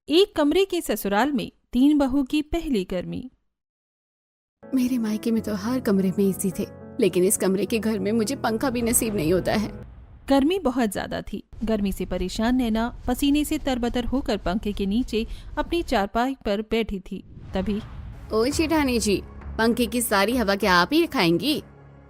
एक कमरे के ससुराल में 3 बहू की पहली गर्मी। मेरे मायके में तो हर कमरे में एसी थे, लेकिन इस कमरे के घर में मुझे पंखा भी नसीब नहीं होता है। गर्मी बहुत ज्यादा थी। गर्मी से परेशान नैना पसीने से तरबतर होकर पंखे के नीचे अपनी चारपाई पर बैठी थी। तभी ओ जेठानी जी, पंखे की सारी हवा क्या आप ही खाएंगी?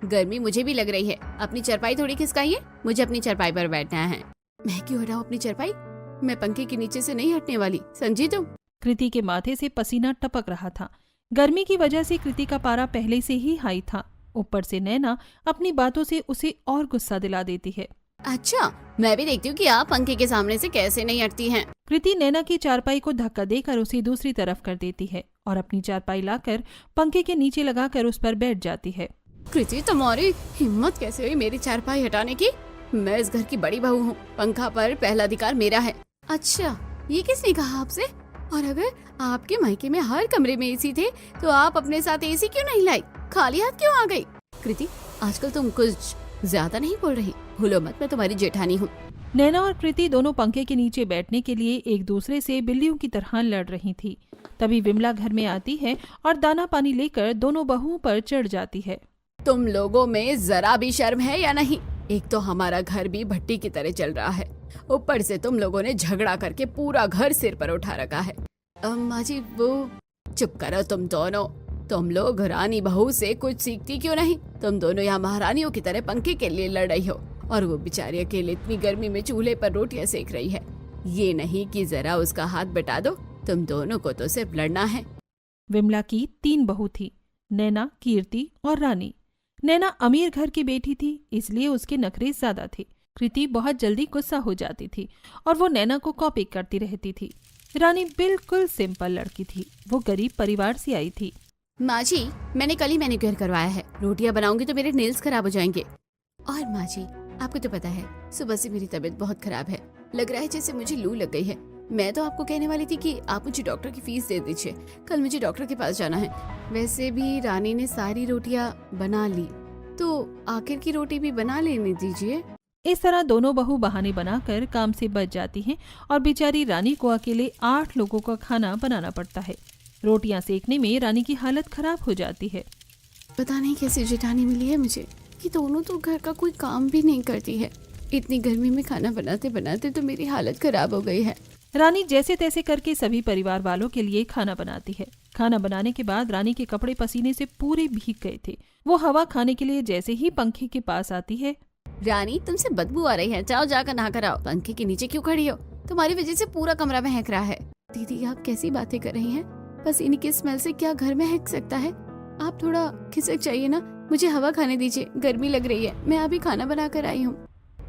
गर्मी मुझे भी लग रही है, अपनी चारपाई थोड़ी खिसकाइए, मुझे अपनी चारपाई पर बैठना है। मैं क्यों हटाऊं अपनी चारपाई? मैं पंखे के नीचे से नहीं हटने वाली, समझी तुम? कृति के माथे से पसीना टपक रहा था। गर्मी की वजह से कृति का पारा पहले से ही हाई था। ऊपर से नैना अपनी बातों से उसे और गुस्सा दिला देती है। अच्छा, मैं भी देखती हूँ कि आप पंखे के सामने से कैसे नहीं हटती हैं। कृति नैना की चारपाई को धक्का देकर उसे दूसरी तरफ कर देती है और अपनी चारपाई लाकर पंखे के नीचे लगाकर उस पर बैठ जाती है। कृति, तुम्हारी हिम्मत कैसे हुई मेरी चारपाई हटाने की? मैं इस घर की बड़ी बहू हूँ, पंखा पर पहला अधिकार मेरा है। अच्छा, ये किसने कहा आपसे? और अगर आपके मायके में हर कमरे में एसी थे तो आप अपने साथ एसी क्यों नहीं लाई? खाली हाथ क्यों आ गई? कृति, आजकल तुम कुछ ज्यादा नहीं बोल रही? भूलो मत, मैं तुम्हारी जेठानी हूँ। नैना और कृति दोनों पंखे के नीचे बैठने के लिए एक दूसरे से बिल्लियों की तरह लड़ रही थी। तभी विमला घर में आती है और दाना पानी लेकर दोनों बहुओं पर चढ़ जाती है। तुम लोगों में जरा भी शर्म है या नहीं? एक तो हमारा घर भी भट्टी की तरह चल रहा है, ऊपर से तुम लोगों ने झगड़ा करके पूरा घर सिर पर उठा रखा है। अम्मा जी, वो चुप करो तुम दोनों। तुम लोग रानी बहू से कुछ सीखती क्यों नहीं? तुम दोनों यहाँ महारानियों की तरह पंखे के लिए लड़ रही हो और वो बेचारी अकेले इतनी गर्मी में चूल्हे पर रोटियां सेक रही है। ये नहीं कि जरा उसका हाथ बटा दो। तुम दोनों को तो सिर्फ लड़ना है। विमला की 3 बहू थी, नैना, कीर्ति और रानी। नैना अमीर घर की बेटी थी, इसलिए उसके नखरे ज्यादा थे। कृति बहुत जल्दी गुस्सा हो जाती थी और वो नैना को कॉपी करती रहती थी। रानी बिल्कुल सिंपल लड़की थी, वो गरीब परिवार से आई थी। माँ जी, मैंने कल ही मैनिक्योर करवाया है, रोटियां बनाऊंगी तो मेरे नेल्स खराब हो जाएंगे। और माँ जी, आपको तो पता है सुबह से मेरी तबीयत बहुत खराब है, लग रहा है जैसे मुझे लू लग गई है। मैं तो आपको कहने वाली थी कि आप मुझे डॉक्टर की फीस दे दीजिए, कल मुझे डॉक्टर के पास जाना है। वैसे भी रानी ने सारी रोटियां बना ली, तो आखिर की रोटी भी बना लेने दीजिए। इस तरह दोनों बहू बहाने बनाकर काम से बच जाती हैं और बेचारी रानी को अकेले 8 लोगों का खाना बनाना पड़ता है। रोटियां सेकने में रानी की हालत खराब हो जाती है। पता नहीं कैसी जेठानी मिली है मुझे, कि दोनों तो घर का कोई काम भी नहीं करती है। इतनी गर्मी में खाना बनाते बनाते तो मेरी हालत खराब हो गई है। रानी जैसे तैसे करके सभी परिवार वालों के लिए खाना बनाती है। खाना बनाने के बाद रानी के कपड़े पसीने से पूरे भीग गए थे। वो हवा खाने के लिए जैसे ही पंखे के पास आती है। रानी, तुमसे बदबू आ रही है, जाओ जाकर नहा कर आओ। पंखे के नीचे क्यों खड़ी हो? तुम्हारी वजह से पूरा कमरा महक रहा है। दीदी, आप कैसी बातें कर रही हैं? पसीने की स्मेल से क्या घर महक सकता है? आप थोड़ा खिसक जाइए ना, मुझे हवा खाने दीजिए, गर्मी लग रही है। मैं अभी खाना बना कर आई हूँ।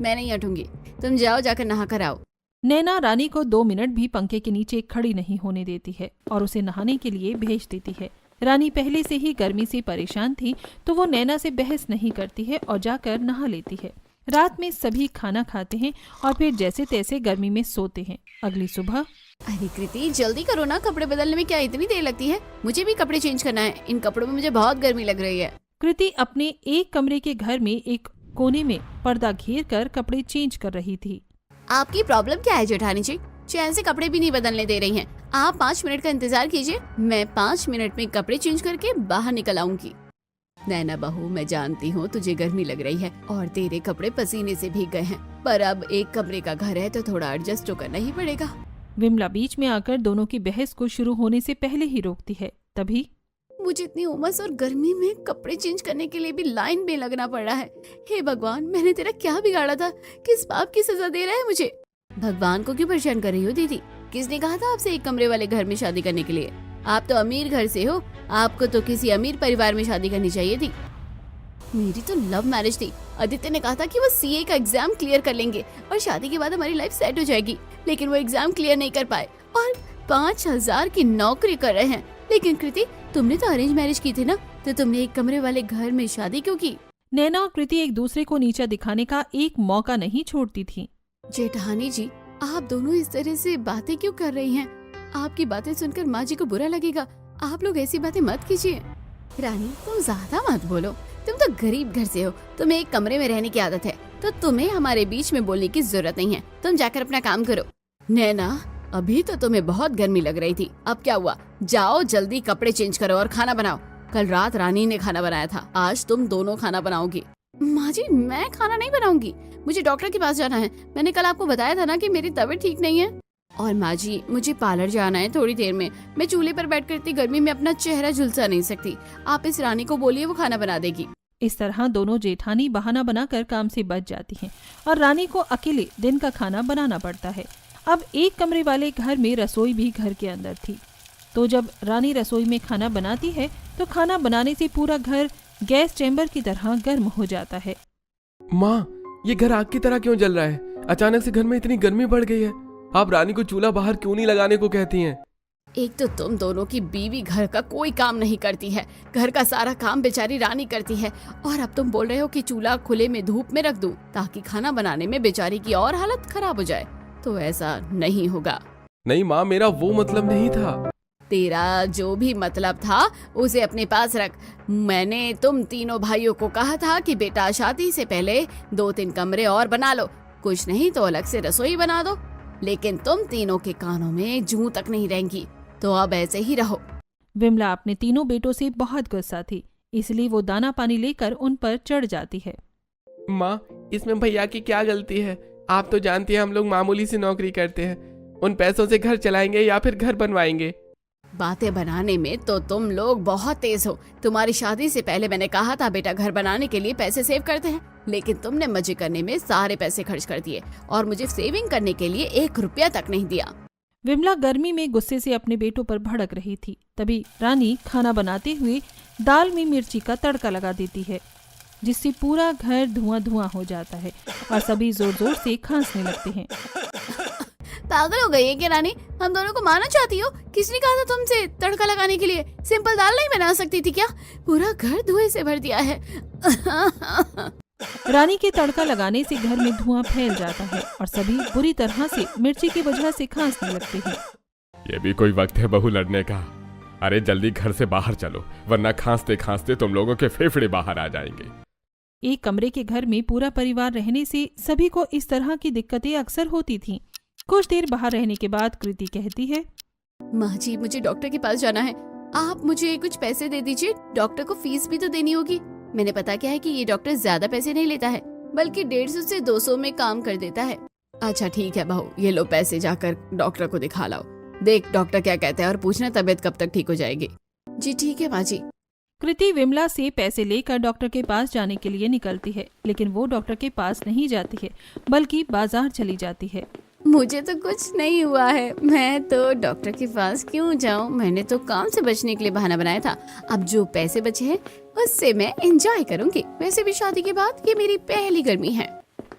मैं नहीं हटूंगी, तुम जाओ जाकर नहा कर आओ। नैना रानी को 2 मिनट भी पंखे के नीचे खड़ी नहीं होने देती है और उसे नहाने के लिए भेज देती है। रानी पहले से ही गर्मी से परेशान थी, तो वो नैना से बहस नहीं करती है और जाकर नहा लेती है। रात में सभी खाना खाते हैं और फिर जैसे तैसे गर्मी में सोते हैं। अगली सुबह, अरे कृति, जल्दी करो ना, कपड़े बदलने में क्या इतनी देर लगती है? मुझे भी कपड़े चेंज करना है, इन कपड़ों में मुझे बहुत गर्मी लग रही है। कृति अपने एक कमरे के घर में एक कोने में पर्दा घेर कर कपड़े चेंज कर रही थी। आपकी प्रॉब्लम क्या है जेठानी जी? चैन से कपड़े भी नहीं बदलने दे रही हैं। आप 5 मिनट का इंतजार कीजिए, मैं 5 मिनट में कपड़े चेंज करके बाहर निकल आऊंगी। नैना बहू, मैं जानती हूँ तुझे गर्मी लग रही है और तेरे कपड़े पसीने से भीग गए हैं, पर अब एक कमरे का घर है तो थोड़ा एडजस्ट तो करना ही पड़ेगा। विमला बीच में आकर दोनों की बहस को शुरू होने से पहले ही रोकती है। तभी, मुझे इतनी उमस और गर्मी में कपड़े चेंज करने के लिए भी लाइन में लगना पड़ रहा है। हे भगवान, मैंने तेरा क्या बिगाड़ा था? किस पाप की सजा दे रहा है मुझे? भगवान को क्यों परेशान कर रही हो दीदी? किसने कहा था आपसे एक कमरे वाले घर में शादी करने के लिए? आप तो अमीर घर से हो, आपको तो किसी अमीर परिवार में शादी करनी चाहिए थी। मेरी तो लव मैरिज थी। आदित्य ने कहा था कि वो सीए का एग्जाम क्लियर कर लेंगे और शादी के बाद हमारी लाइफ सेट हो जाएगी, लेकिन वो एग्जाम क्लियर नहीं कर पाए और 5,000 की नौकरी कर रहे हैं। लेकिन कृति, तुमने तो अरेंज मैरिज की थी ना, तो तुमने एक कमरे वाले घर में शादी क्यों की? नैना और कृति एक दूसरे को नीचा दिखाने का एक मौका नहीं छोड़ती थी। जेठानी जी, आप दोनों इस तरह से बातें क्यों कर रही हैं? आपकी बातें सुनकर माँ जी को बुरा लगेगा। आप लोग ऐसी बातें मत कीजिए। रानी, तुम ज्यादा मत बोलो, तुम तो गरीब घर से हो, तुम्हें एक कमरे में रहने की आदत है, तो तुम्हें हमारे बीच में बोलने की जरूरत नहीं है। तुम जाकर अपना काम करो। नैना, अभी तो तुम्हें बहुत गर्मी लग रही थी, अब क्या हुआ? जाओ जल्दी कपड़े चेंज करो और खाना बनाओ। कल रात रानी ने खाना बनाया था, आज तुम दोनों खाना बनाओगी। माँ जी, मैं खाना नहीं बनाऊंगी, मुझे डॉक्टर के पास जाना है। मैंने कल आपको बताया था ना कि मेरी तबीयत ठीक नहीं है। और माँ जी, मुझे पार्लर जाना है थोड़ी देर में। मैं चूल्हे पर बैठकर इतनी गर्मी में अपना चेहरा झुलसा नहीं सकती। आप इस रानी को बोलिए, वो खाना बना देगी। इस तरह दोनों जेठानी बहाना बनाकर काम से बच जाती हैं और रानी को अकेले दिन का खाना बनाना पड़ता है। अब एक कमरे वाले घर में रसोई भी घर के अंदर थी, तो जब रानी रसोई में खाना बनाती है तो खाना बनाने से पूरा घर गैस चैम्बर की तरह गर्म हो जाता है। माँ, ये घर आग की तरह क्यों जल रहा है? अचानक से घर में इतनी गर्मी बढ़ गई है। आप रानी को चूल्हा बाहर क्यों नहीं लगाने को कहती हैं? एक तो तुम दोनों की बीवी घर का कोई काम नहीं करती है, घर का सारा काम बेचारी रानी करती है, और अब तुम बोल रहे हो कि चूल्हा खुले में धूप में रख दूं ताकि खाना बनाने में बेचारी की और हालत खराब हो जाए। तो ऐसा नहीं होगा। नहीं माँ, मेरा वो मतलब नहीं था। तेरा जो भी मतलब था उसे अपने पास रख। मैंने तुम तीनों भाइयों को कहा था कि बेटा शादी से पहले 2-3 कमरे और बना लो, कुछ नहीं तो अलग से रसोई बना दो, लेकिन तुम तीनों के कानों में जूं तक नहीं रहेंगी, तो अब ऐसे ही रहो। विमला अपने तीनों बेटों से बहुत गुस्सा थी, इसलिए वो दाना पानी लेकर उन पर चढ़ जाती है। माँ, इसमें भैया की क्या गलती है? आप तो जानती हैं हम लोग मामूली सी नौकरी करते हैं, उन पैसों से घर चलाएंगे या फिर घर बनवाएंगे। बातें बनाने में तो तुम लोग बहुत तेज हो। तुम्हारी शादी से पहले मैंने कहा था बेटा घर बनाने के लिए पैसे सेव करते हैं, लेकिन तुमने मजे करने में सारे पैसे खर्च कर दिए और मुझे सेविंग करने के लिए 1 रुपया तक नहीं दिया। विमला गर्मी में गुस्से से अपने बेटों पर भड़क रही थी। तभी रानी खाना बनाते हुए दाल में मिर्ची का तड़का लगा देती है, जिससे पूरा घर धुआं धुआं हो जाता है और सभी जोर जोर से खांसने लगते हैं। पागल हो गई है क्या रानी? हम दोनों को मारना चाहती हो? किसने कहा था तुमसे तड़का लगाने के लिए? सिंपल दाल नहीं बना सकती थी क्या? पूरा घर धुएं से भर दिया है। रानी के तड़का लगाने से घर में धुआं फैल जाता है और सभी बुरी तरह से मिर्ची की वजह से खांसने लगते हैं। ये भी कोई वक्त है बहू लड़ने का? अरे जल्दी घर से बाहर चलो, वरना खांसते खांसते तुम लोगों के फेफड़े बाहर आ जाएंगे। एक कमरे के घर में पूरा परिवार रहने से सभी को इस तरह की दिक्कतें अक्सर होती थीं। कुछ देर बाहर रहने के बाद कृति कहती है, माँ जी, मुझे डॉक्टर के पास जाना है, आप मुझे कुछ पैसे दे दीजिए। डॉक्टर को फीस भी तो देनी होगी। मैंने पता क्या है कि ये डॉक्टर ज्यादा पैसे नहीं लेता है, बल्कि 150 से 200 में काम कर देता है। अच्छा ठीक है बहू, ये लो पैसे, जाकर डॉक्टर को दिखा लाओ। देख डॉक्टर क्या कहते हैं और पूछना तबीयत कब तक ठीक हो जाएगी। जी ठीक है माँ जी। कृति विमला से पैसे लेकर डॉक्टर के पास जाने के लिए निकलती है, लेकिन वो डॉक्टर के पास नहीं जाती है बल्कि बाजार चली जाती है। मुझे तो कुछ नहीं हुआ है, मैं तो डॉक्टर के पास क्यों जाऊं? मैंने तो काम से बचने के लिए बहाना बनाया था। अब जो पैसे बचे हैं उससे मैं एंजॉय करूंगी। वैसे भी शादी के बाद ये मेरी पहली गर्मी है।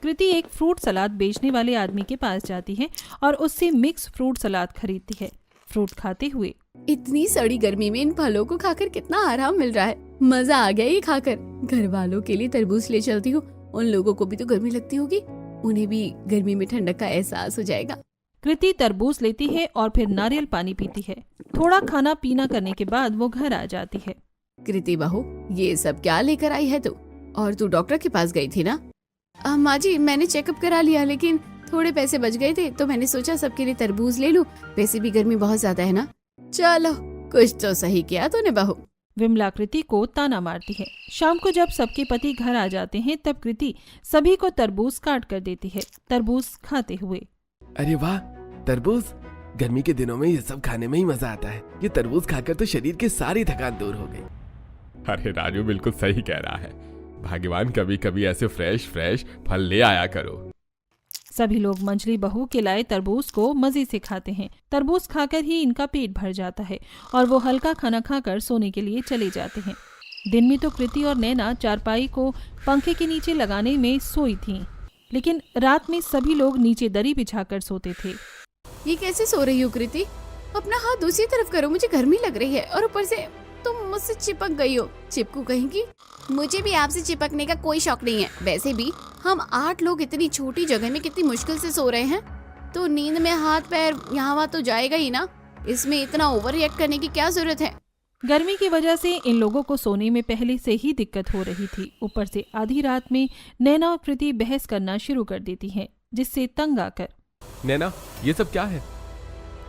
कृति एक फ्रूट सलाद बेचने वाले आदमी के पास जाती है और उससे मिक्स फ्रूट सलाद खरीदती है। फ्रूट खाते हुए, इतनी सड़ी गर्मी में इन फलों को खाकर कितना आराम मिल रहा है। मजा आ गया ये खाकर। घर वालों के लिए तरबूज ले चलती हूँ, उन लोगों को भी तो गर्मी लगती होगी, उन्हें भी गर्मी में ठंडक का एहसास हो जाएगा। कृति तरबूज लेती है और फिर नारियल पानी पीती है। थोड़ा खाना पीना करने के बाद वो घर आ जाती है। कृति बहू, ये सब क्या लेकर आई है तू? और तू डॉक्टर के पास गई थी ना? माँ जी, मैंने चेकअप करा लिया, लेकिन थोड़े पैसे बच गए थे तो मैंने सोचा सबके लिए तरबूज ले लूं। वैसे भी गर्मी बहुत ज्यादा है ना। चलो, कुछ तो सही किया तूने बहू। विमला कृति को ताना मारती है। शाम को जब सबके पति घर आ जाते हैं तब कृति सभी को तरबूज काट कर देती है, तरबूज खाते हुए। अरे वाह, तरबूज! गर्मी के दिनों में ये सब खाने में ही मजा आता है। ये तरबूज खाकर तो शरीर की सारी थकान दूर हो गई। अरे राजू बिल्कुल सही कह रहा है। भगवान कभी कभी ऐसे फ्रेश फ्रेश फल ले आया करो। सभी लोग मंजली बहू के लाए तरबूज को मजे से खाते हैं। तरबूज खाकर ही इनका पेट भर जाता है और वो हल्का खाना खाकर सोने के लिए चले जाते हैं। दिन में तो कृति और नैना चारपाई को पंखे के नीचे लगाने में सोई थीं, लेकिन रात में सभी लोग नीचे दरी बिछाकर सोते थे। ये कैसे सो रही हो कृति? अपना हाथ दूसरी तरफ करो, मुझे गर्मी लग रही है और ऊपर से तुम मुझसे चिपक गई हो। चिपकू कहेंगी। मुझे भी आपसे चिपकने का कोई शौक नहीं है। वैसे भी हम 8 लोग इतनी छोटी जगह में कितनी मुश्किल से सो रहे हैं, तो नींद में हाथ पैर यहाँ वहाँ तो जाएगा ही ना। इसमें इतना ओवर रिएक्ट करने की क्या जरूरत है? गर्मी की वजह से इन लोगों को सोने में पहले से ही दिक्कत हो रही थी। ऊपर से आधी रात में नैना और कृति बहस करना शुरू कर देती हैं, जिससे तंग आकर, नैना, ये सब क्या है?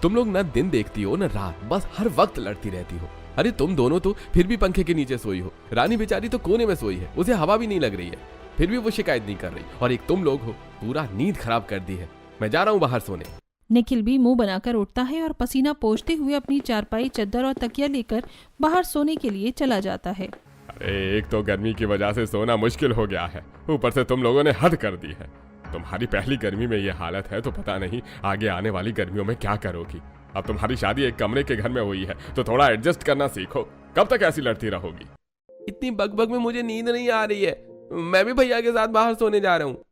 तुम लोग ना दिन देखती हो ना रात, बस हर वक्त लड़ती रहती हो। अरे तुम दोनों तो फिर भी पंखे के नीचे सोई हो, रानी बेचारी तो कोने में सोई है, उसे हवा भी नहीं लग रही है, फिर भी वो शिकायत नहीं कर रही। और एक तुम लोग हो, पूरा नींद खराब कर दी है। मैं जा रहा हूँ बाहर सोने। निखिल भी मुंह बनाकर उठता है और पसीना पोंछते हुए अपनी चारपाई, चद्दर और तकिया लेकर बाहर सोने के लिए चला जाता है। अरे एक तो गर्मी की वजह से सोना मुश्किल हो गया है, ऊपर से तुम लोगों ने हद कर दी है। तुम्हारी पहली गर्मी में ये हालत है तो पता नहीं आगे आने वाली गर्मियों में क्या करोगी। अब तुम्हारी शादी एक कमरे के घर में हुई है तो थोड़ा एडजस्ट करना सीखो। कब तक ऐसी लड़ती रहोगी? इतनी बकबक में मुझे नींद नहीं आ रही है, मैं भी भैया के साथ बाहर सोने जा रहा हूँ।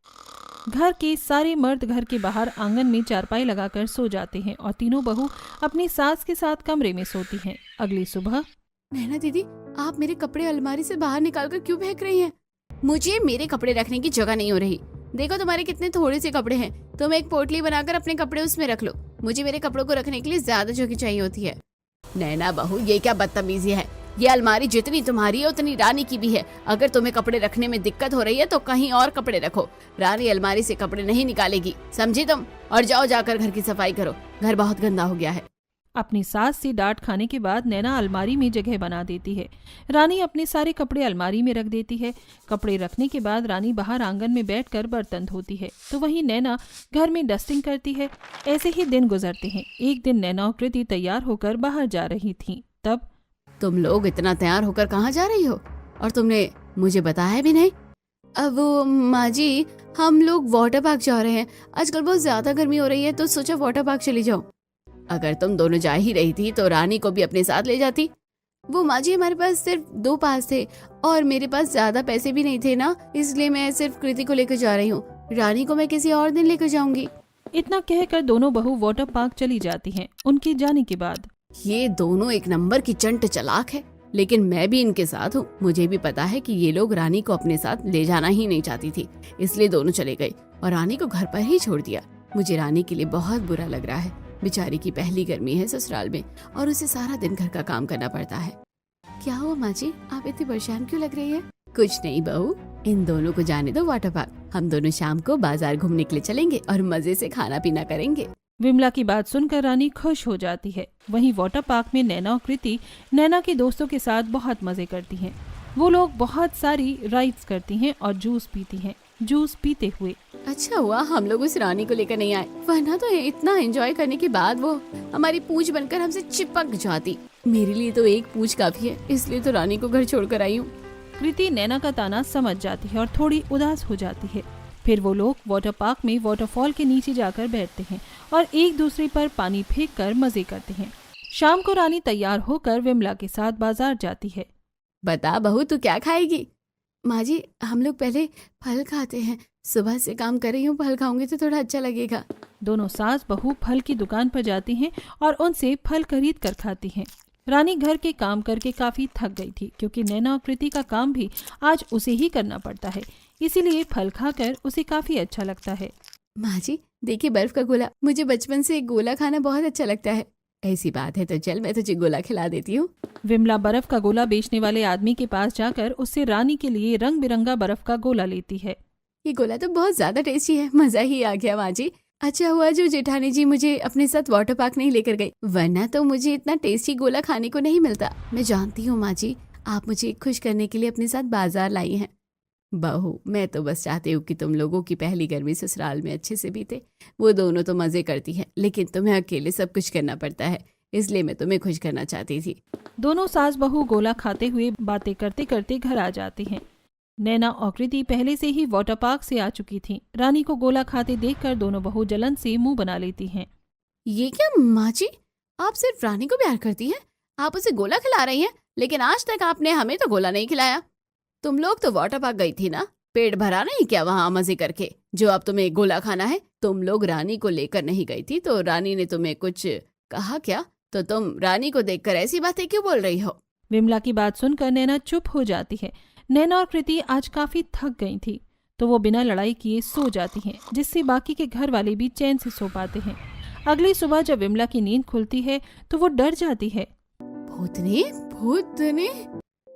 घर के सारे मर्द घर के बाहर आंगन में चारपाई लगाकर सो जाते हैं और तीनों बहू अपनी सास के साथ कमरे में सोती हैं। अगली सुबह नैना दीदी, आप मेरे कपड़े अलमारी से बाहर निकालकर क्यों फेंक रही हैं? मुझे मेरे कपड़े रखने की जगह नहीं हो रही। देखो तुम्हारे कितने थोड़े से कपड़े हैं, तुम एक पोटली बनाकर अपने कपड़े उसमें रख लो। मुझे मेरे कपड़ों को रखने के लिए ज्यादा जगह चाहिए होती है। नैना बहू, ये क्या बदतमीजी है? ये अलमारी जितनी तुम्हारी है उतनी रानी की भी है। अगर तुम्हें कपड़े रखने में दिक्कत हो रही है तो कहीं और कपड़े रखो। रानी अलमारी से कपड़े नहीं निकालेगी, समझी तुम? और जाओ जाकर घर की सफाई करो, घर बहुत गंदा हो गया है। अपनी सास से डांट खाने के बाद नैना अलमारी में जगह बना देती है। रानी अपने सारे कपड़े अलमारी में रख देती है। कपड़े रखने के बाद रानी बाहर आंगन में बैठकर बर्तन धोती है तो वहीं नैना घर में डस्टिंग करती है। ऐसे ही दिन गुजरते हैं। एक दिन नैना और कृति तैयार होकर बाहर जा रही थीं। तब तुम लोग इतना तैयार होकर कहाँ जा रही हो और तुमने मुझे बताया भी नहीं? अब वो माँ जी, हम लोग वाटर पार्क जा रहे हैं। आजकल बहुत ज्यादा गर्मी हो रही है तो सोचा वाटर पार्क चली जाओ। अगर तुम दोनों जा ही रही थी तो रानी को भी अपने साथ ले जाती। वो माँ जी, हमारे पास सिर्फ 2 पास थे और मेरे पास ज्यादा पैसे भी नहीं थे ना, इसलिए मैं सिर्फ कृति को लेकर जा रही हूँ। रानी को मैं किसी और दिन लेकर जाऊंगी। इतना कहकर दोनों बहू वाटर पार्क चली जाती हैं। उनके जाने के बाद ये दोनों एक नंबर की चंट चालाक है, लेकिन मैं भी इनके साथ हूँ। मुझे भी पता है कि ये लोग रानी को अपने साथ ले जाना ही नहीं चाहती थी, इसलिए दोनों चले गए और रानी को घर पर ही छोड़ दिया। मुझे रानी के लिए बहुत बुरा लग रहा है। बेचारी की पहली गर्मी है ससुराल में और उसे सारा दिन घर का काम करना पड़ता है। क्या हुआ माँ जी, आप इतनी परेशान क्यों लग रही है? कुछ नहीं बहू, इन दोनों को जाने दो वाटर पार्क। हम दोनों शाम को बाजार घूमने के लिए चलेंगे और मजे से खाना पीना करेंगे। विमला की बात सुनकर रानी खुश हो जाती है। वहीं वाटर पार्क में नैना और कृति नैना के दोस्तों के साथ बहुत मजे करती हैं। वो लोग बहुत सारी राइड्स करती हैं और जूस पीती हैं। जूस पीते हुए अच्छा हुआ हम लोग उस रानी को लेकर नहीं आए, वरना तो इतना एंजॉय करने के बाद वो हमारी पूंछ बनकर हमसे चिपक जाती। मेरे लिए तो एक पूंछ काफी है, इसलिए तो रानी को घर छोड़कर आई हूँ। कृति नैना का ताना समझ जाती है और थोड़ी उदास हो जाती है। फिर वो लोग वाटर पार्क में वाटरफॉल के नीचे जाकर बैठते हैं और एक दूसरे पर पानी फेंक कर मजे करते हैं। शाम को रानी तैयार होकर विमला के साथ बाजार जाती है। बता बहू, तू क्या खाएगी? माँ जी, हम लोग पहले फल खाते हैं। सुबह से काम कर रही हूँ, फल खाऊंगी तो थोड़ा अच्छा लगेगा। दोनों सास बहू फल की दुकान पर जाती हैं और उनसे फल खरीद कर खाती हैं। रानी घर के काम करके काफी थक गई थी क्योंकि नैना और कृति का काम भी आज उसे ही करना पड़ता है, इसीलिए फल खाकर उसे काफी अच्छा लगता है। माँ जी देखिए, बर्फ का गोला, मुझे बचपन से गोला खाना बहुत अच्छा लगता है। ऐसी बात है तो चल, मैं तुझे गोला खिला देती हूँ। विमला बर्फ का गोला बेचने वाले आदमी के पास जाकर उससे रानी के लिए रंग बिरंगा बर्फ का गोला लेती है। ये गोला तो बहुत ज्यादा टेस्टी है, मजा ही आ गया माँ जी। अच्छा हुआ जो जेठानी जी मुझे अपने साथ वाटर पार्क नहीं लेकर गई, वरना तो मुझे इतना टेस्टी गोला खाने को नहीं मिलता। मैं जानती हूँ माँ जी, आप मुझे खुश करने के लिए अपने साथ बाजार लाई हैं। बहू, मैं तो बस चाहती हूँ कि तुम लोगों की पहली गर्मी ससुराल में अच्छे से बीते। वो दोनों तो मजे करती हैं, लेकिन तुम्हें अकेले सब कुछ करना पड़ता है, इसलिए मैं तुम्हें खुश करना चाहती थी। दोनों सास बहू गोला खाते हुए बातें करते करते घर आ जाती हैं। नैना और कृति पहले से ही वाटर पार्क से आ चुकी थीं। रानी को गोला खाते देखकर दोनों बहू जलन से मुंह बना लेती हैं। ये क्या माँ जी, आप सिर्फ रानी को प्यार करती हैं? आप उसे गोला खिला रही हैं, लेकिन आज तक आपने हमें तो गोला नहीं खिलाया। तुम लोग तो वाटर पार्क गई थी ना, पेट भरा नहीं क्या वहाँ मजे करके, जो अब तुम्हें गोला खाना है? तुम लोग रानी को लेकर नहीं गई थी तो रानी ने तुम्हें कुछ कहा क्या? तो तुम रानी को देखकर ऐसी बातें क्यों बोल रही हो? विमला की बात सुनकर नैना चुप हो जाती है। नैना और कृति आज काफी थक गई थी तो वो बिना लड़ाई किए सो जाती हैं, जिससे बाकी के घर वाले भी चैन से सो पाते हैं। अगली सुबह जब विमला की नींद खुलती है तो वो डर जाती है। भूतनी, भूतनी,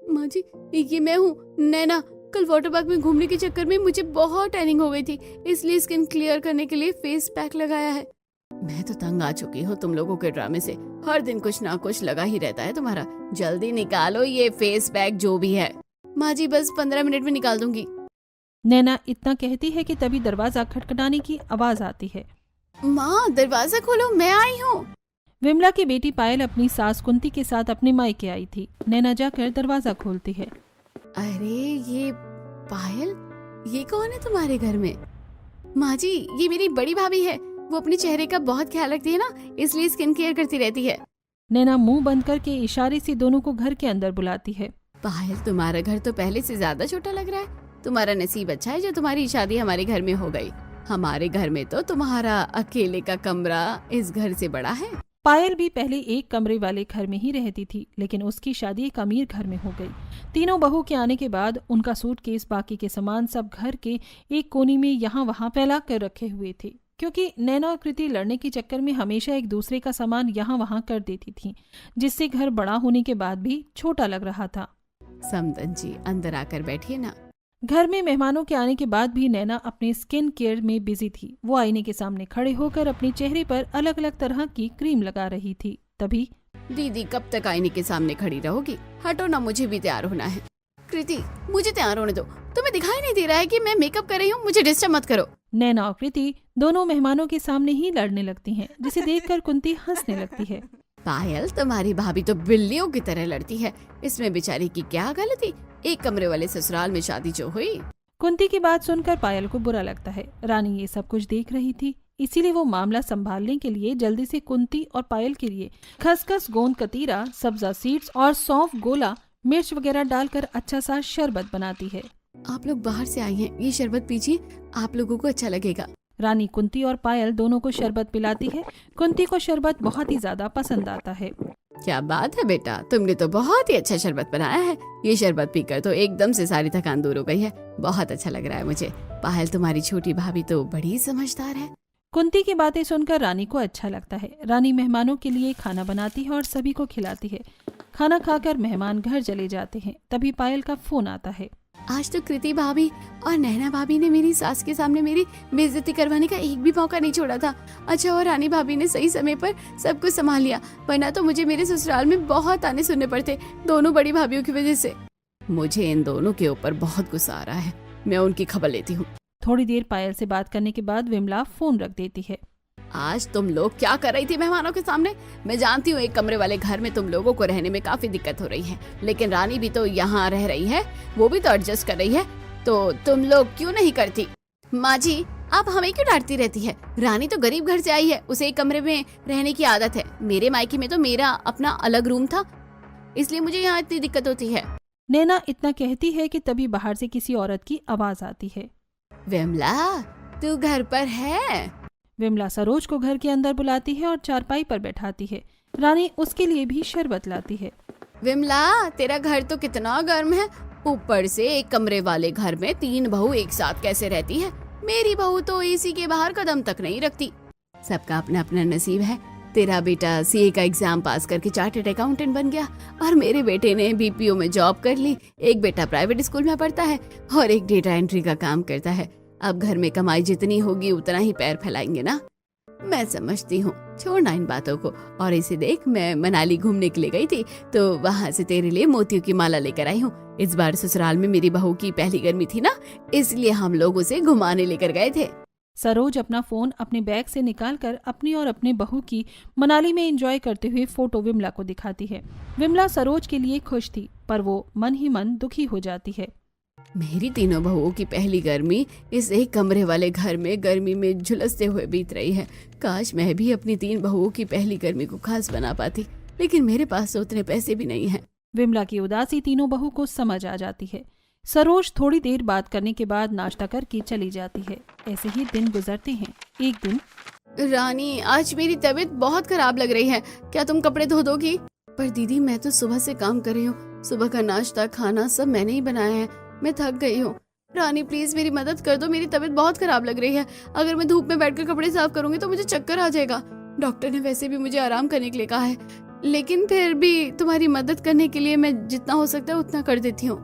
माँ जी ये मैं हूँ नैना। कल वाटर पार्क में घूमने के चक्कर में मुझे बहुत टैनिंग हो गई थी, इसलिए स्किन क्लियर करने के लिए फेस पैक लगाया है। मैं तो तंग आ चुकी हूँ तुम लोगों के ड्रामे से। हर दिन कुछ ना कुछ लगा ही रहता है तुम्हारा। जल्दी निकालो ये फेस पैक जो भी है। माँ जी बस 15 मिनट में निकाल दूंगी। नैना इतना कहती है कि तभी दरवाजा खटखटाने की आवाज आती है। माँ दरवाजा खोलो, मैं आई हूँ। विमला की बेटी पायल अपनी सास कुंती के साथ अपने मायके आई थी। नैना जाकर दरवाजा खोलती है। अरे ये पायल, ये कौन है तुम्हारे घर में? माँ जी ये मेरी बड़ी भाभी है। वो अपने चेहरे का बहुत ख्याल रखती है ना, इसलिए स्किन केयर करती रहती है। नैना मुंह बंद करके इशारे से दोनों को घर के अंदर बुलाती है। पायल तुम्हारा घर तो पहले से ज्यादा छोटा लग रहा है। तुम्हारा नसीब अच्छा है जो तुम्हारी शादी हमारे घर में हो गई। हमारे घर में तो तुम्हारा अकेले का कमरा इस घर से बड़ा है। पायल भी पहले एक कमरे वाले घर में ही रहती थी, लेकिन उसकी शादी एक अमीर घर में हो गई। तीनों बहू के आने के बाद उनका सूटकेस, बाकी के सामान सब घर के एक कोने में यहाँ वहाँ फैला कर रखे हुए थे, क्योंकि नैना और कृति लड़ने के चक्कर में हमेशा एक दूसरे का सामान यहाँ वहाँ कर देती थी, जिससे घर बड़ा होने के बाद भी छोटा लग रहा था। समदन जी अंदर आकर बैठिए ना। घर में मेहमानों के आने के बाद भी नैना अपने स्किन केयर में बिजी थी। वो आईने के सामने खड़े होकर अपने चेहरे पर अलग अलग तरह की क्रीम लगा रही थी। तभी दीदी कब तक आईने के सामने खड़ी रहोगी? हटो ना, मुझे भी तैयार होना है। कृति मुझे तैयार होने दो। तुम्हें दिखाई नहीं दे रहा है कि मैं मेकअप कर रही हूँ? मुझे डिस्टर्ब मत करो। नैना और कृति दोनों मेहमानों के सामने ही लड़ने लगती हैं, जिसे देखकर कुंती हंसने लगती है। पायल तुम्हारी भाभी तो बिल्लियों की तरह लड़ती है। इसमें बेचारी की क्या गलती? एक कमरे वाले ससुराल में शादी जो हुई। कुंती की बात सुनकर पायल को बुरा लगता है। रानी ये सब कुछ देख रही थी, इसीलिए वो मामला संभालने के लिए जल्दी से कुंती और पायल के लिए खसखस, गोंद कतीरा, सब्जा सीड्स और सौंफ, गोला, मिर्च वगैरह डालकर अच्छा सा शरबत बनाती है। आप लोग बाहर से आई हैं, ये शरबत पीजिए, आप लोगों को अच्छा लगेगा। रानी कुंती और पायल दोनों को शरबत पिलाती है। कुंती को शरबत बहुत ही ज्यादा पसंद आता है। क्या बात है बेटा, तुमने तो बहुत ही अच्छा शरबत बनाया है। ये शरबत पीकर तो एकदम से सारी थकान दूर हो गई है। बहुत अच्छा लग रहा है मुझे। पायल तुम्हारी छोटी भाभी तो बड़ी समझदार है। कुंती की बातें सुनकर रानी को अच्छा लगता है। रानी मेहमानों के लिए खाना बनाती है और सभी को खिलाती है। खाना खाकर मेहमान घर चले जाते हैं। तभी पायल का फोन आता है। आज तो कृति भाभी और नैना भाभी ने मेरी सास के सामने मेरी बेइज्जती करवाने का एक भी मौका नहीं छोड़ा था। अच्छा और रानी भाभी ने सही समय पर सब कुछ संभाल लिया, वरना तो मुझे मेरे ससुराल में बहुत ताने सुनने पड़ते, दोनों बड़ी भाभीयों की वजह से। मुझे इन दोनों के ऊपर बहुत गुस्सा आ रहा है। मैं उनकी खबर लेती हूँ। थोड़ी देर पायल से बात करने के बाद विमला फोन रख देती है। आज तुम लोग क्या कर रही थी मेहमानों के सामने? मैं जानती हूँ एक कमरे वाले घर में तुम लोगों को रहने में काफी दिक्कत हो रही है, लेकिन रानी भी तो यहाँ रह रही है, वो भी तो एडजस्ट कर रही है, तो तुम लोग क्यों नहीं करती? माँ जी आप हमें क्यों डांटती रहती है? रानी तो गरीब घर से आई है, उसे एक कमरे में रहने की आदत है। मेरे मायके में तो मेरा अपना अलग रूम था, इसलिए मुझे यहाँ इतनी दिक्कत होती है। नैना इतना कहती है कि तभी बाहर से किसी औरत की आवाज आती है। विमला तू घर पर है? विमला सरोज को घर के अंदर बुलाती है और चारपाई पर बैठाती है। रानी उसके लिए भी शरबत लाती है। विमला तेरा घर तो कितना गर्म है, ऊपर से एक कमरे वाले घर में 3 बहू एक साथ कैसे रहती है? मेरी बहू तो एसी के बाहर कदम तक नहीं रखती। सबका अपना अपना नसीब है। तेरा बेटा सीए का एग्जाम पास करके चार्टर्ड अकाउंटेंट बन गया और मेरे बेटे ने बीपीओ में जॉब कर ली। एक बेटा प्राइवेट स्कूल में पढ़ता है और एक डेटा एंट्री का काम करता है। अब घर में कमाई जितनी होगी उतना ही पैर फैलाएंगे ना। मैं समझती हूँ, छोड़ना इन बातों को। और इसे देख, मैं मनाली घूमने के लिए गई थी तो वहाँ से तेरे लिए मोतियों की माला लेकर आई हूँ। इस बार ससुराल में मेरी बहू की पहली गर्मी थी ना, इसलिए हम लोग उसे घुमाने लेकर गए थे। सरोज अपना फोन अपने बैग से निकालकर अपनी और अपने बहू की मनाली में एंजॉय करते हुए फोटो विमला को दिखाती है। विमला सरोज के लिए खुश थी, पर वो मन ही मन दुखी हो जाती है। मेरी तीनों बहुओं की पहली गर्मी इस एक कमरे वाले घर में गर्मी में झुलसते हुए बीत रही है। काश मैं भी अपनी 3 बहुओं की पहली गर्मी को खास बना पाती, लेकिन मेरे पास तो उतने पैसे भी नहीं हैं। विमला की उदासी तीनों बहू को समझ आ जाती है। सरोज थोड़ी देर बात करने के बाद नाश्ता करके चली जाती है। ऐसे ही दिन गुजरते हैं। एक दिन, रानी आज मेरी तबीयत बहुत खराब लग रही है, क्या तुम कपड़े धो दोगी? पर दीदी मैं तो सुबह से काम कर रही हूँ, सुबह का नाश्ता खाना सब मैंने ही बनाया है, मैं थक गई हूँ। रानी प्लीज मेरी मदद कर दो, मेरी तबीयत बहुत खराब लग रही है। अगर मैं धूप में बैठकर कपड़े साफ करूंगी तो मुझे चक्कर आ जाएगा। डॉक्टर ने वैसे भी मुझे आराम करने के लिए कहा है, लेकिन फिर भी तुम्हारी मदद करने के लिए मैं जितना हो सकता है उतना कर देती हूँ।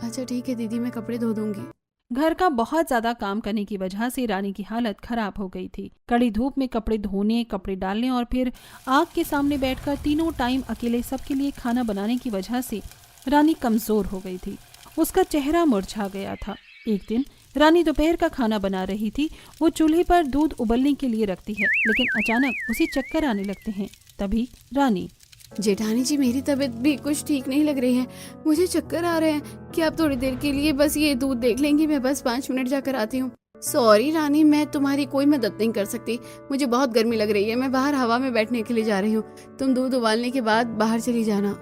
अच्छा ठीक है दीदी, मैं कपड़े धो दूंगी। घर का बहुत ज्यादा काम करने की वजह से रानी की हालत खराब हो गई थी। कड़ी धूप में कपड़े धोने, कपड़े डालने और फिर आग के सामने बैठकर तीनों टाइम अकेले सबके लिए खाना बनाने की वजह से रानी कमजोर हो गई थी। उसका चेहरा मुरझा गया था। एक दिन रानी दोपहर का खाना बना रही थी। वो चूल्हे पर दूध उबलने के लिए रखती है, लेकिन अचानक उसे चक्कर आने लगते हैं। तभी रानी, जेठानी जी, मेरी तबीयत भी कुछ ठीक नहीं लग रही है, मुझे चक्कर आ रहे हैं। क्या आप थोड़ी देर के लिए बस ये दूध देख लेंगी? मैं बस 5 मिनट जाकर आती हूँ। सॉरी रानी, मैं तुम्हारी कोई मदद नहीं कर सकती। मुझे बहुत गर्मी लग रही है, मैं बाहर हवा में बैठने के लिए जा रही हूँ। तुम दूध उबालने के बाद बाहर चली जाना।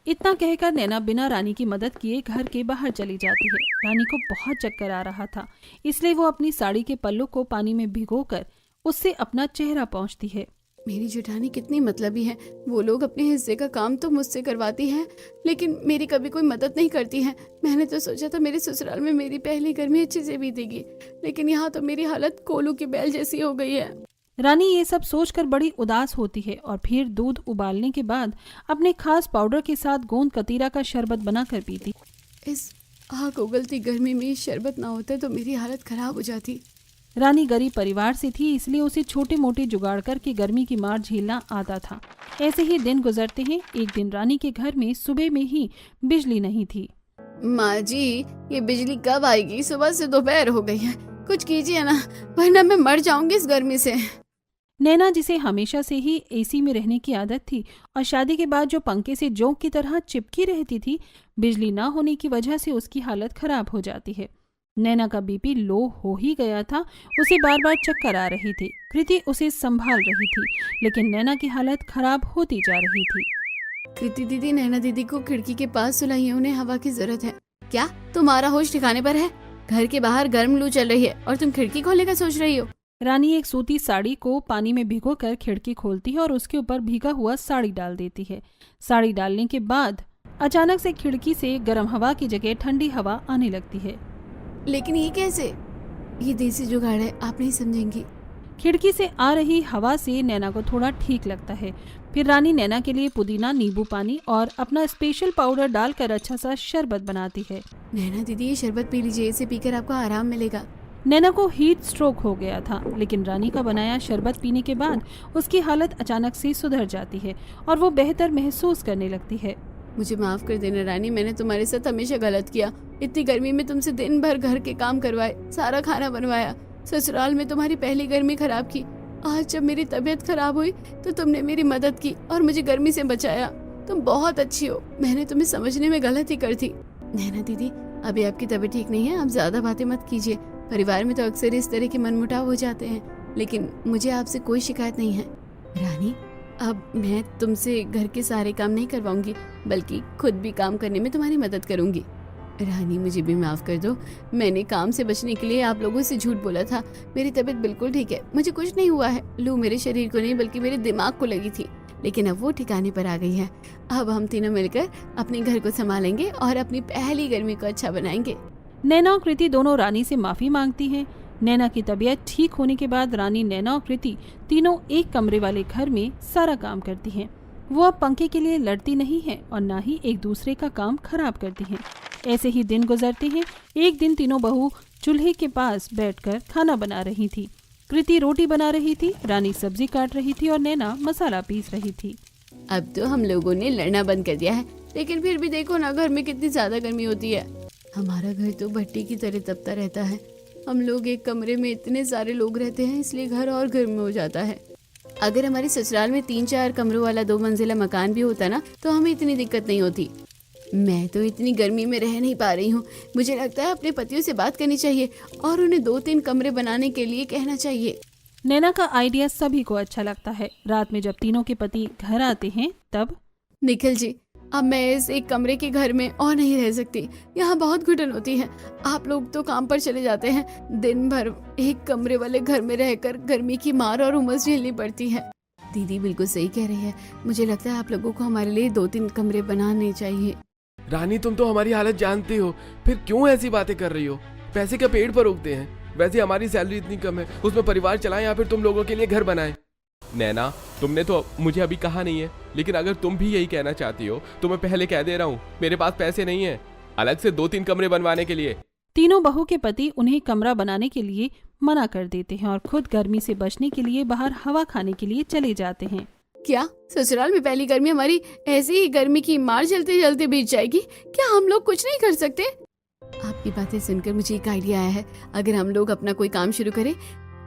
इतना कहकर नैना बिना रानी की मदद किए घर के बाहर चली जाती है। रानी को बहुत चक्कर आ रहा था, इसलिए वो अपनी साड़ी के पल्लू को पानी में भिगोकर उससे अपना चेहरा पोंछती है। मेरी जेठानी कितनी मतलबी है। वो लोग अपने हिस्से का काम तो मुझसे करवाती है, लेकिन मेरी कभी कोई मदद नहीं करती है। मैंने तो सोचा था मेरे ससुराल में मेरी पहली गर्मी अच्छे से बीतेगी, लेकिन यहाँ तो मेरी हालत कोलू की बैल जैसी हो गई है। रानी ये सब सोचकर बड़ी उदास होती है और फिर दूध उबालने के बाद अपने खास पाउडर के साथ गोंद कतीरा का शरबत बनाकर पीती। इस आग उगलती गर्मी में शरबत ना होता तो मेरी हालत खराब हो जाती। रानी गरीब परिवार से थी, इसलिए उसे छोटे मोटे जुगाड़ करके गर्मी की मार झेलना आता था। ऐसे ही दिन गुजरते हैं। एक दिन रानी के घर में सुबह में ही बिजली नहीं थी। माँ जी, ये बिजली कब आएगी? सुबह से दोपहर हो गई है, कुछ कीजिए ना, वरना मैं मर जाऊंगी इस गर्मी से। नैना, जिसे हमेशा से ही एसी में रहने की आदत थी और शादी के बाद जो पंखे से जोंक की तरह चिपकी रहती थी, बिजली ना होने की वजह से उसकी हालत खराब हो जाती है। नैना का बीपी लो हो ही गया था, उसे बार बार चक्कर आ रही थी। कृति उसे संभाल रही थी, लेकिन नैना की हालत खराब होती जा रही थी। कृति दीदी, नैना दीदी को खिड़की के पास सुलाइए, उन्हें हवा की जरूरत है। क्या तुम्हारा होश ठिकाने पर है? घर के बाहर गर्म लू चल रही है और तुम खिड़की खोलने का सोच रही हो? रानी एक सूती साड़ी को पानी में भिगोकर खिड़की खोलती है और उसके ऊपर भीगा हुआ साड़ी डाल देती है। साड़ी डालने के बाद अचानक से खिड़की से गर्म हवा की जगह ठंडी हवा आने लगती है। लेकिन ये कैसे? ये देसी जुगाड़ है, आप नहीं समझेंगी। खिड़की से आ रही हवा से नैना को थोड़ा ठीक लगता है। फिर रानी नैना के लिए पुदीना, नींबू पानी और अपना स्पेशल पाउडर डालकर अच्छा सा शरबत बनाती है। नैना दीदी, ये शरबत पी लीजिए, इसे पीकर आपको आराम मिलेगा। नैना को हीट स्ट्रोक हो गया था, लेकिन रानी का बनाया शरबत पीने के बाद उसकी हालत अचानक से सुधर जाती है और वो बेहतर महसूस करने लगती है। मुझे माफ कर देना रानी, मैंने तुम्हारे साथ हमेशा गलत किया। इतनी गर्मी में तुमसे दिन भर घर के काम करवाए, सारा खाना बनवाया, ससुराल में तुम्हारी पहली गर्मी खराब की। आज जब मेरी तबीयत खराब हुई तो तुमने मेरी मदद की और मुझे गर्मी से बचाया। तुम बहुत अच्छी हो, मैंने तुम्हें समझने में गलती कर थी। नैना दीदी, अभी आपकी तबीयत ठीक नहीं है, आप ज्यादा बातें मत कीजिए। परिवार में तो अक्सर इस तरह के मनमुटाव हो जाते हैं, लेकिन मुझे आपसे कोई शिकायत नहीं है। रानी, अब मैं तुमसे घर के सारे काम नहीं करवाऊंगी, बल्कि खुद भी काम करने में तुम्हारी मदद करूंगी। रानी, मुझे भी माफ कर दो, मैंने काम से बचने के लिए आप लोगों से झूठ बोला था। मेरी तबीयत बिल्कुल ठीक है, मुझे कुछ नहीं हुआ है। लू मेरे शरीर को नहीं बल्कि मेरे दिमाग को लगी थी, लेकिन अब वो ठिकाने पर आ गई है। अब हम तीनों मिलकर अपने घर को संभालेंगे और अपनी पहली गर्मी को अच्छा बनाएंगे। नैना और कृति दोनों रानी से माफी मांगती हैं। नैना की तबीयत ठीक होने के बाद रानी, नैना और कृति तीनों एक कमरे वाले घर में सारा काम करती हैं। वो अब पंखे के लिए लड़ती नहीं है और ना ही एक दूसरे का काम खराब करती हैं। ऐसे ही दिन गुजरते हैं। एक दिन तीनों बहू चूल्हे के पास बैठकर खाना बना रही थी। कृति रोटी बना रही थी, रानी सब्जी काट रही थी और नैना मसाला पीस रही थी। अब तो हम लोगों ने लड़ना बंद कर दिया है, लेकिन फिर भी देखो ना, घर में कितनी ज्यादा गर्मी होती है। हमारा घर तो भट्टी की तरह तपता रहता है। हम लोग एक कमरे में इतने सारे लोग रहते हैं, इसलिए घर और गर्म हो जाता है। अगर हमारे ससुराल में 3-4 कमरों वाला 2 मंजिला मकान भी होता ना, तो हमें इतनी दिक्कत नहीं होती। मैं तो इतनी गर्मी में रह नहीं पा रही हूँ। मुझे लगता है अपने पतियों से बात करनी चाहिए और उन्हें 2-3 कमरे बनाने के लिए कहना चाहिए। नैना का आइडिया सभी को अच्छा लगता है। रात में जब तीनों के पति घर आते हैं तब, निखिल जी, अब मैं इस एक कमरे के घर में और नहीं रह सकती। यहाँ बहुत घुटन होती है। आप लोग तो काम पर चले जाते हैं, दिन भर एक कमरे वाले घर में रहकर गर्मी की मार और उमस झेलनी पड़ती है। दीदी बिल्कुल सही कह रही है, मुझे लगता है आप लोगों को हमारे लिए 2-3 कमरे बनाने चाहिए। रानी, तुम तो हमारी हालत जानती हो, फिर क्यों ऐसी बातें कर रही हो? पैसे क्या पेड़ पर उगते हैं? वैसे हमारी सैलरी इतनी कम है, उसमें परिवार चलाएं या फिर तुम लोगों के लिए घर बनाएं। नैना, तुमने तो मुझे अभी कहा नहीं है, लेकिन अगर तुम भी यही कहना चाहती हो तो मैं पहले कह दे रहा हूँ, मेरे पास पैसे नहीं है अलग से 2-3 कमरे बनवाने के लिए। तीनों बहू के पति उन्हें कमरा बनाने के लिए मना कर देते हैं और खुद गर्मी से बचने के लिए बाहर हवा खाने के लिए चले जाते हैं। क्या ससुराल में पहली गर्मी हमारी ऐसे ही गर्मी की मार चलते चलते बीत जाएगी? क्या हम लोग कुछ नहीं कर सकते? आपकी बातें सुनकर मुझे एक आइडिया आया है। अगर हम लोग अपना कोई काम शुरू करें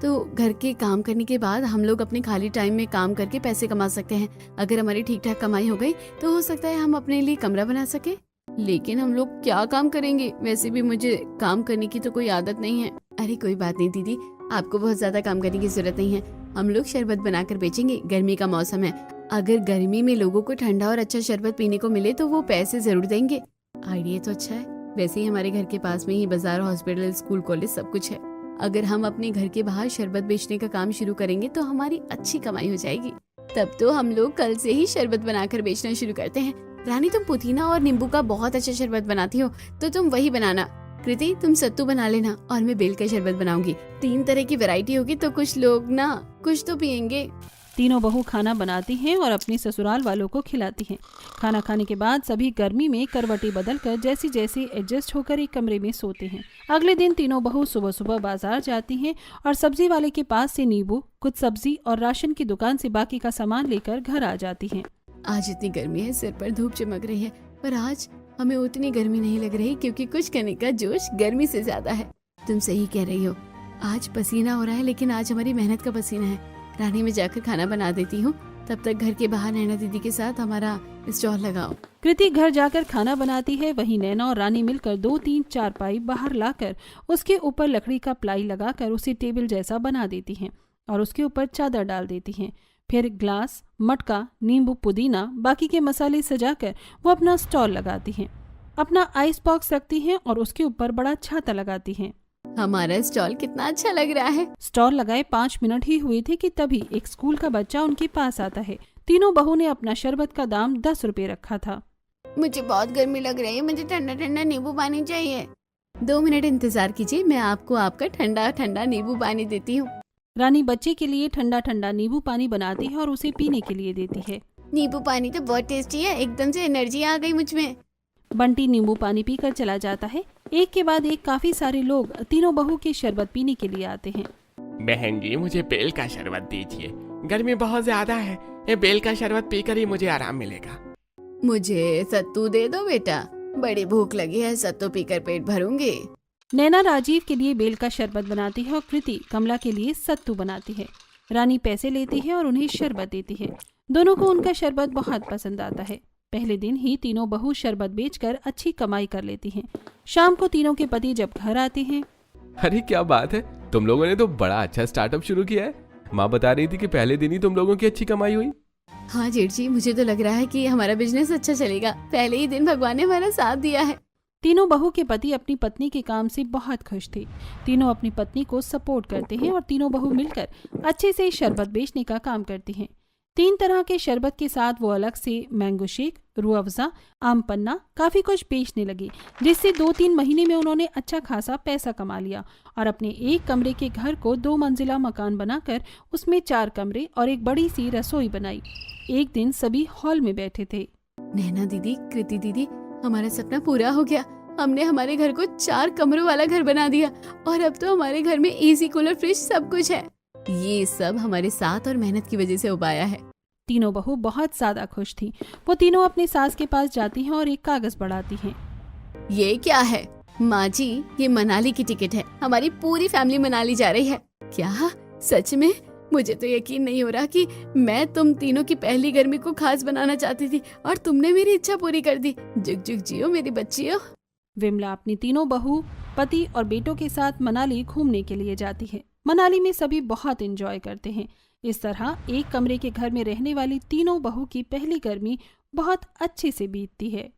तो घर के काम करने के बाद हम लोग अपने खाली टाइम में काम करके पैसे कमा सकते हैं। अगर हमारी ठीक ठाक कमाई हो गई तो हो सकता है हम अपने लिए कमरा बना सके। लेकिन हम लोग क्या काम करेंगे? वैसे भी मुझे काम करने की तो कोई आदत नहीं है। अरे कोई बात नहीं दीदी, आपको बहुत ज्यादा काम करने की जरूरत नहीं है। हम लोग शरबत बनाकर बेचेंगे। गर्मी का मौसम है, अगर गर्मी में लोगों को ठंडा और अच्छा शरबत पीने को मिले तो वो पैसे जरूर देंगे। आइडिया तो अच्छा है। वैसे ही हमारे घर के पास में ही बाजार, हॉस्पिटल, स्कूल, कॉलेज सब कुछ है। अगर हम अपने घर के बाहर शरबत बेचने का काम शुरू करेंगे तो हमारी अच्छी कमाई हो जाएगी। तब तो हम लोग कल से ही शरबत बनाकर बेचना शुरू करते हैं। रानी, तुम पुदीना और नींबू का बहुत अच्छा शरबत बनाती हो तो तुम वही बनाना। कृति, तुम सत्तू बना लेना और मैं बेल का शरबत बनाऊंगी। 3 तरह की वैरायटी होगी तो कुछ लोग ना कुछ तो पियेंगे। तीनों बहू खाना बनाती हैं और अपने ससुराल वालों को खिलाती हैं। खाना खाने के बाद सभी गर्मी में करवटें बदलकर जैसी जैसी एडजस्ट होकर एक कमरे में सोते हैं। अगले दिन तीनों बहू सुबह सुबह बाजार जाती हैं और सब्जी वाले के पास से नींबू, कुछ सब्जी और राशन की दुकान से बाकी का सामान लेकर घर आ जाती हैं। आज इतनी गर्मी है, सिर पर धूप चमक रही है, पर आज हमें उतनी गर्मी नहीं लग रही क्योंकि कुछ करने का जोश गर्मी से ज्यादा है। तुम सही कह रही हो, आज पसीना हो रहा है, लेकिन आज हमारी मेहनत का पसीना है। रानी, में जाकर खाना बना देती हूँ, तब तक घर के बाहर नैना दीदी के साथ हमारा स्टॉल लगाओ। कृति घर जाकर खाना बनाती है। वहीं नैना और रानी मिलकर 2-3 चारपाई बाहर लाकर उसके ऊपर लकड़ी का प्लाई लगाकर उसे टेबल जैसा बना देती हैं और उसके ऊपर चादर डाल देती हैं। फिर ग्लास, मटका, नींबू, पुदीना, बाकी के मसाले सजाकर वो अपना स्टॉल लगाती हैं। अपना आइस बॉक्स रखती हैं और उसके ऊपर बड़ा छाता लगाती हैं। हमारा स्टॉल कितना अच्छा लग रहा है। स्टॉल लगाए 5 मिनट ही हुए थे कि तभी एक स्कूल का बच्चा उनके पास आता है। तीनों बहू ने अपना शरबत का दाम 10 रुपए रखा था। मुझे बहुत गर्मी लग रही है, मुझे ठंडा ठंडा नींबू पानी चाहिए। 2 मिनट इंतजार कीजिए, मैं आपको आपका ठंडा ठंडा नींबू पानी देती हूँ। रानी बच्चे के लिए ठंडा ठंडा नींबू पानी बनाती है और उसे पीने के लिए देती है। नींबू पानी तो बहुत टेस्टी है, एकदम से एनर्जी आ गई मुझ में। बंटी नींबू पानी पीकर चला जाता है। एक के बाद एक काफी सारे लोग तीनों बहू के शरबत पीने के लिए आते हैं। बहन जी, मुझे बेल का शरबत दीजिए, गर्मी बहुत ज्यादा है। ये बेल का शरबत पीकर ही मुझे आराम मिलेगा। मुझे सत्तू दे दो बेटा, बड़ी भूख लगी है, सत्तू पीकर पेट भरूंगी। नैना राजीव के लिए बेल का शरबत बनाती है और कृति कमला के लिए सत्तू बनाती है। रानी पैसे लेती है और उन्हें शरबत देती है। दोनों को उनका शरबत बहुत पसंद आता है। पहले दिन ही तीनों बहू शरबत बेचकर अच्छी कमाई कर लेती हैं। शाम को तीनों के पति जब घर आते हैं। अरे क्या बात है, तुम लोगों ने तो बड़ा अच्छा स्टार्टअप शुरू किया है। माँ बता रही थी कि पहले दिन ही तुम लोगों की अच्छी कमाई हुई। हाँ जेठ जी, मुझे तो लग रहा है कि हमारा बिजनेस अच्छा चलेगा। पहले ही दिन भगवान ने हमारा साथ दिया है। तीनों बहू के पति अपनी पत्नी के काम से बहुत खुश थे। तीनों अपनी पत्नी को सपोर्ट करते हैं और तीनों बहू मिलकर अच्छे से शरबत बेचने का काम करती हैं। 3 तरह के शरबत के साथ वो अलग से मैंगो शेक, रूह अफ़ज़ा, आम पन्ना काफी कुछ बेचने लगी, जिससे 2-3 महीने में उन्होंने अच्छा खासा पैसा कमा लिया और अपने एक कमरे के घर को 2 मंजिला मकान बनाकर उसमें 4 कमरे और एक बड़ी सी रसोई बनाई। एक दिन सभी हॉल में बैठे थे। नैना दीदी, कृति दीदी, हमारा सपना पूरा हो गया। हमने हमारे घर को 4 कमरों वाला घर बना दिया और अब तो हमारे घर में एसी, कूलर, फ्रिज सब कुछ है। ये सब हमारे साथ और मेहनत की वजह से हो पाया है। तीनों बहू बहुत ज्यादा खुश थी। वो तीनों अपनी सास के पास जाती हैं और एक कागज बढ़ाती हैं। ये क्या है? माँ जी, ये मनाली की टिकट है। हमारी पूरी फैमिली मनाली जा रही है। क्या सच में? मुझे तो यकीन नहीं हो रहा कि मैं तुम तीनों की पहली गर्मी को खास बनाना चाहती थी और तुमने मेरी इच्छा पूरी कर दी। जुग जुग जियो मेरी बच्चियों। विमला अपनी तीनों बहू, पति और बेटों के साथ मनाली घूमने के लिए जाती है। मनाली में सभी बहुत एंजॉय करते हैं। इस तरह एक कमरे के घर में रहने वाली तीनों बहू की पहली गर्मी बहुत अच्छे से बीतती है।